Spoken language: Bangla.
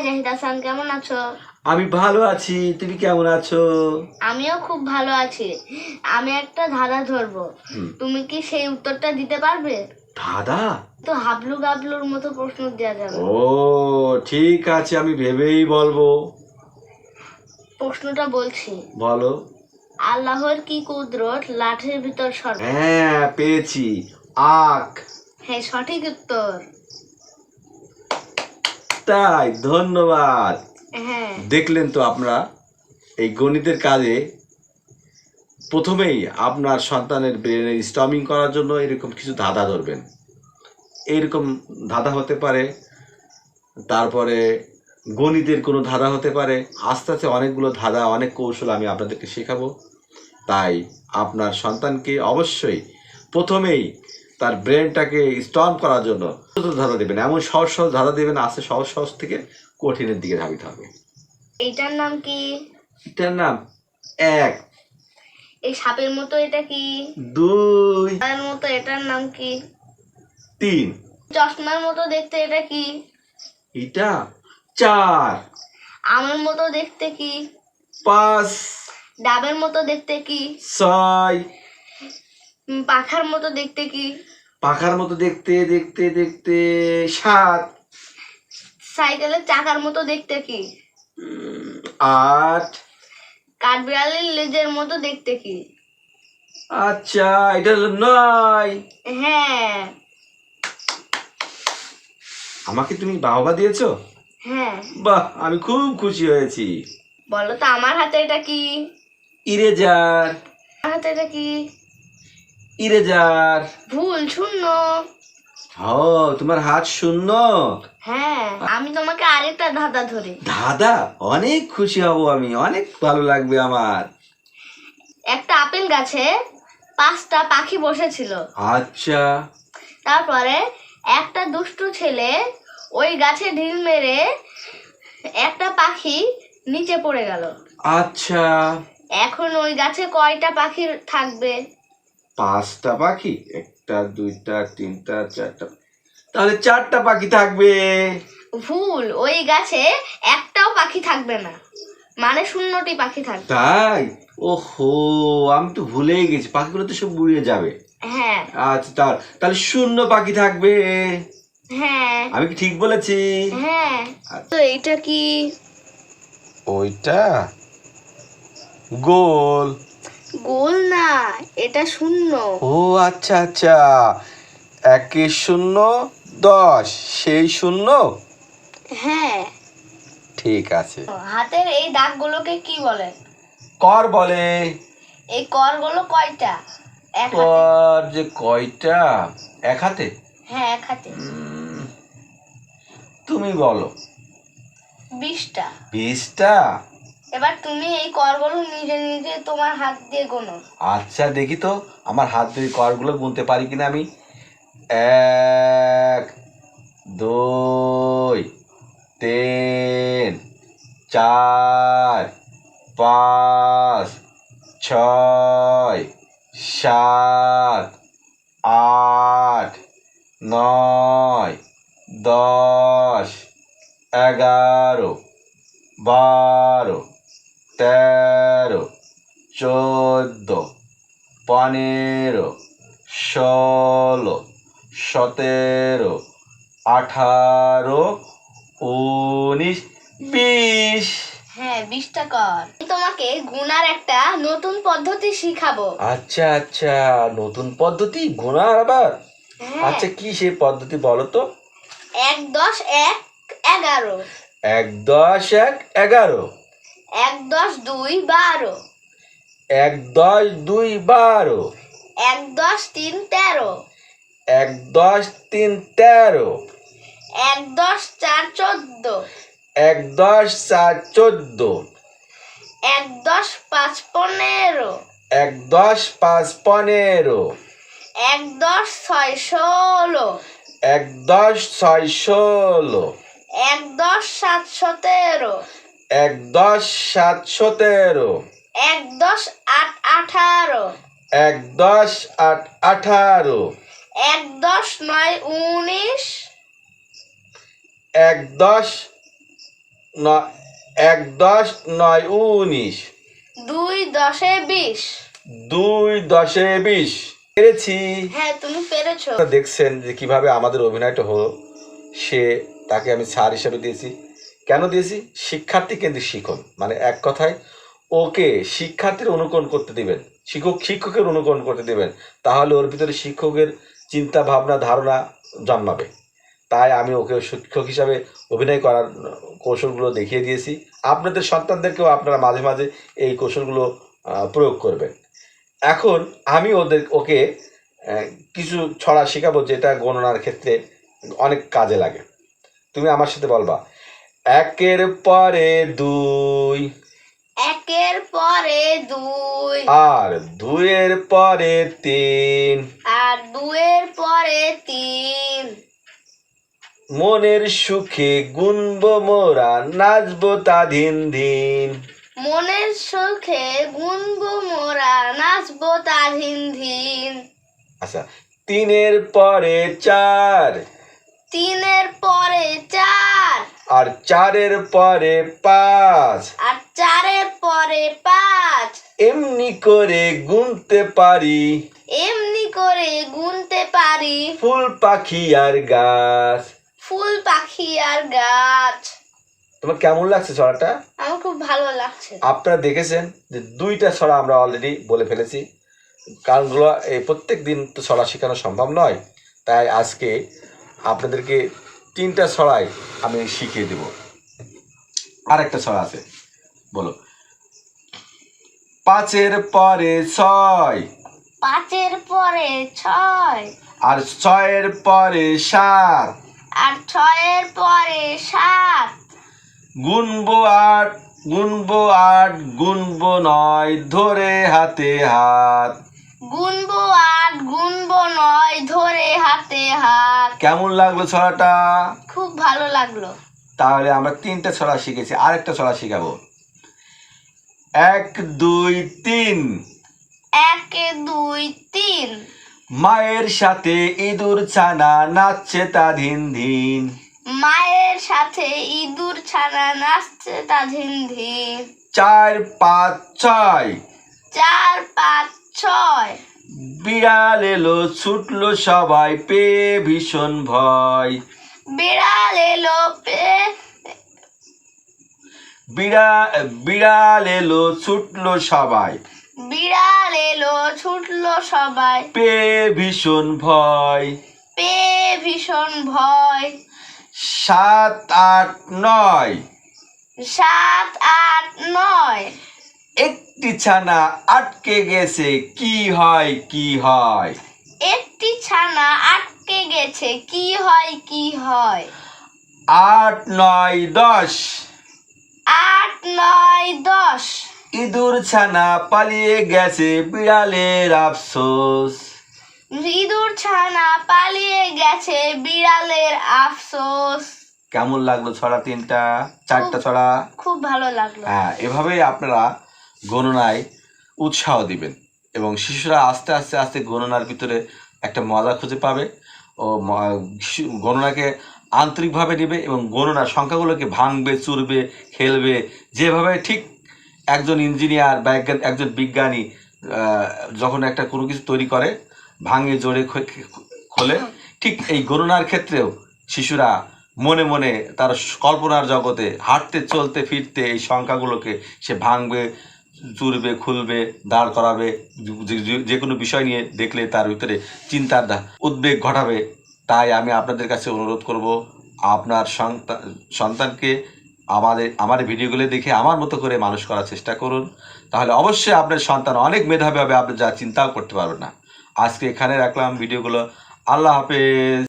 জাহিদ হাসান, কেমন আছো? আমি ভালো আছি, তুমি কেমন আছো? আমিও খুব ভালো আছি। আমি একটা ধাঁধা ধরবো, তুমি কি সেই উত্তরটা দিতে পারবে? দাদা, তো হাবলু গাবলুর মতো প্রশ্ন দেওয়া যাবে। ও ঠিক আছে, আমি ভেবেই বলবো। প্রশ্নটা বলছি, বলো। আল্লাহর কি কুদরত লাঠির ভিতর সর্প? হ্যাঁ, পেয়েছি। আখ। হ্যাঁ, সঠিক উত্তর। তাই, ধন্যবাদ। হ্যাঁ, দেখলেন তো আপনারা, এই গণিতের কাজে প্রথমেই আপনার সন্তানের ব্রেনের স্টর্মিং করার জন্য এরকম কিছু ধাঁধা ধরবেন। এরকম ধাঁধা হতে পারে, তারপরে গণিতের কোনো ধাঁধা হতে পারে। আস্তে আস্তে অনেকগুলো ধাঁধা, অনেক কৌশল আমি আপনাদেরকে শেখাবো। তাই আপনার সন্তানকে অবশ্যই প্রথমেই তার ব্রেনটাকে স্টর্ম করার জন্য ছোট ধাঁধা দেবেন, এমন সহজ সহজ ধাঁধা দেবেন, আস্তে সহজ সহজ থেকে কঠিনের দিকে ধাবিত হবে। এইটার নাম কি? এটার নাম এক। এই সাপের মতো এটা কি? দুই। তার মতো এটার নাম কি? তিন। চশমার মতো দেখতে এটা কি? এটা চার। আমের মতো দেখতে কি? পাঁচ। ডাবের মতো দেখতে কি? ছয়। পাখার মতো দেখতে কি? পাখার মতো দেখতে দেখতে দেখতে সাত। সাইকেলের চাকার মতো দেখতে কি? আট। কাঠবিড়ালির লেজের মতো দেখতে কি? আচ্ছা, এটা হলো নয়। হ্যাঁ। আমাকে তুমি বাহবা দিয়েছো। হ্যাঁ, বাহ, আমি খুব খুশি হয়েছি। বলো তো আমার হাতে এটা কি? ইরেজার। আমার হাতে এটা কি? ইরেজার। ভুল, শূন্য। ও, তোমার হাত শূন্য। হ্যাঁ, আমি তোমাকে আরেকটা ধাঁধা ধরি। দাদা, অনেক খুশি হব আমি, অনেক ভালো লাগবে আমার। একটা আপেল গাছে 5টা পাখি বসেছিল। আচ্ছা। তারপরে একটা দুষ্টু ছেলে ওই গাছে ঢিল মেরে একটা পাখি নিচে পড়ে গেল। আচ্ছা। এখন ওই গাছে কয়টা পাখি থাকবে? 5টা পাখি, একটা দুইটা তিনটা চারটা, তাহলে 4টা পাখি থাকবে। ভুল, ওই গাছে একটাও পাখি থাকবে না, মানে 0টি পাখি থাকবে। তাই? ওহো, আমি তো ভুলেই গেছি, পাখিগুলো তো সব উড়ে যাবে। হ্যাঁ। আচ্ছা, তাহলে 0 পাখি থাকবে। হ্যাঁ। আমি কি ঠিক বলেছি? হ্যাঁ। তো এইটা কি? ওইটা গোল। গোল না, এটা শূন্য। ও আচ্ছা আচ্ছা, 1 0 10, সেই 0। হ্যাঁ। ঠিক আছে। হাতের এই দাগগুলোকে কি বলে? কর বলে। এই করগুলো কয়টা? এক হাতে। কর যে কয়টা? এক হাতে? হ্যাঁ, এক হাতে। তুমি বলো। 20টা। 20টা? এবার তুমি এই করগুলো নিজে নিজে তোমার হাত দিয়ে গোনো। আচ্ছা, দেখি তো আমার হাত দিয়ে করগুলো গুনতে পারি কিনা আমি। 1 2 3 4 5 6 7 8 9 10 11 12 13 14 15 16 17 18 19 20। হ্যাঁ, 20টা কর। তোমাকে গুনার একটা নতুন পদ্ধতি শিখাবো। আচ্ছা আচ্ছা, নতুন পদ্ধতি গোনার আবার? হ্যাঁ। আচ্ছা, কি সেই পদ্ধতি বলো তো? 1 10 1 11, 1 10 1 11, 1 10 2 12, 1 10 2 12, 1 10 3 13, 1 10 3 13, 1 10 4 14, 1 10 4 14, 1 10 5 15, 1 10 5 15, 1 10 6 16, 1 10 6 16, 1 10 7 17, 1 10 7 17, 1 10 8 18, 1 10 8 18, 1 10 9 19, 1 10 1 10 9 19 2 10 20। 2 10 20 পেরেছি। হ্যাঁ, তুমি পেরেছো। আপনারা দেখছেন যে কিভাবে আমাদের অভিনয়টা হলো। সে তাকে আমি স্যার হিসেবে দিয়েছি। কেন দিয়েছি? শিক্ষার্থী কেন্দ্রিক শিক্ষণ, মানে এক কথায় ওকে শিক্ষার্থীর অনুকরণ করতে দিবেন, শিক্ষকের অনুকরণ করতে দিবেন, তাহলে ওর ভিতরে শিক্ষকের চিন্তা ভাবনা ধারণা জন্মাবে। তাই আমি ওকে শিক্ষক হিসাবে অভিনয় করার কৌশলগুলো দেখিয়ে দিয়েছি। আপনাদের সন্তানদেরকেও আপনারা মাঝে মাঝে এই কৌশলগুলো প্রয়োগ করবেন। এখন আমি ওকে কিছু ছড়া শেখাবো, যেটা গণনার ক্ষেত্রে অনেক কাজে লাগে। তুমি আমার সাথে বলবা, 1 পরে 2, 1 পরে 2, আর 2 পরে 3, আর 2 পরে 3। মনের সুখে গুনবো মোরা, নাচবো তা দিন দিন। মনের সুখে গুনবো মোরা, নাচবো তা দিন দিন। আচ্ছা, 3 পরে 4, 3 পরে 4, আর 4 পরে 5, আর 4 পরে 5। এমনি করে গুনতে পারি, এমনি করে গুনতে পারি, ফুল পাখি আর গাছ। ফুল পাখি আর গাছ। তোমার কেমন লাগছে ছড়াটা? আমার খুব ভালো লাগছে। আপনারা দেখেছেন যে 2টা ছড়া আমরা অলরেডি বলে ফেলেছি। কারণগুলো এই প্রত্যেক দিন তো ছড়া শেখানো সম্ভব নয়, তাই আজকে আপনাদেরকে 3টা ছড়াই আমি শিখিয়ে দেব। আর একটা ছড়া আছে, বলো। 5 পরে 6, 5 পরে 6, আর 6 পরে 7, আর 6 পরে 7। গুনবো 8, গুনবো 8, গুনবো 9, ধরে হাতে হাত। গুনবো 8, গুনবো 9, ধরে হাতে হাত। কেমন লাগলো ছড়াটা? খুব ভালো লাগলো। তাহলে আমরা 3টা ছড়া শিখেছি, আরেকটা ছড়া শিখাবো। 1 2 3, 1 2 3। মায়ের সাথে ইঁদুর ছানা নাচছে তা দিন দিন। মায়ের সাথে ইঁদুর ছানা নাচছে তা ধিন ধিন। 4 5 6, 4 5 6। বিড়াল এলো ছুটলো সবাই পেয়ে ভীষণ ভয়। বিড়াল এলো বিড়াল এলো ছুটলো সবাই বিড়াল এলো ছুটলো সবাই, পেয়ে ভীষণ ভয়। পেয়ে ভীষণ ভয়। 7 8 9, 7 8 9। একটি ছানা আটকে গেছে, কি হয় কি হয়। একটি ছানা আটকে গেছে, কি হয় কি হয়। 8 9 10, 8 9 10। ইঁদুর ছানা পালিয়ে গেছে, বিড়ালের আফসোস। ইঁদুর ছানা পালিয়ে গেছে, বিড়ালের আফসোস। কেমন লাগলো ছড়া 4টা ছড়া? খুব ভালো লাগলো। হ্যাঁ, এভাবেই আপনারা গণনায় উৎসাহ দিবেন এবং শিশুরা আস্তে আস্তে আস্তে গণনার ভিতরে একটা মজা খুঁজে পাবে ও গণনাকে আন্তরিকভাবে নেবে এবং গণনার সংখ্যাগুলোকে ভাঙবে, চুরবে, খেলবে। যেভাবে ঠিক একজন ইঞ্জিনিয়ার বা একজন বিজ্ঞানী যখন একটা কোনো কিছু তৈরি করে, ভাঙে জোড়ে খোলে, ঠিক এই গণনার ক্ষেত্রেও শিশুরা মনে মনে তার কল্পনার জগতে হাঁটতে চলতে ফিরতে এই সংখ্যাগুলোকে সে ভাঙবে, চুরবে, খুলবে, দাঁড় করাবে। যে কোনো বিষয় নিয়ে দেখলে তার ভিতরে চিন্তার উদ্বেগ ঘটাবে। তাই আমি আপনাদের কাছে অনুরোধ করব, আপনার সন্তানকে আমার ভিডিওগুলো দেখে আমার মতো করে মানুষ করার চেষ্টা করুন। তাহলে অবশ্যই আপনার সন্তান অনেক মেধাবী হবে, আপনি যা চিন্তাও করতে পারবেন না। আজকে এখানে রাখলাম ভিডিওগুলো। আল্লাহ হাফেজ।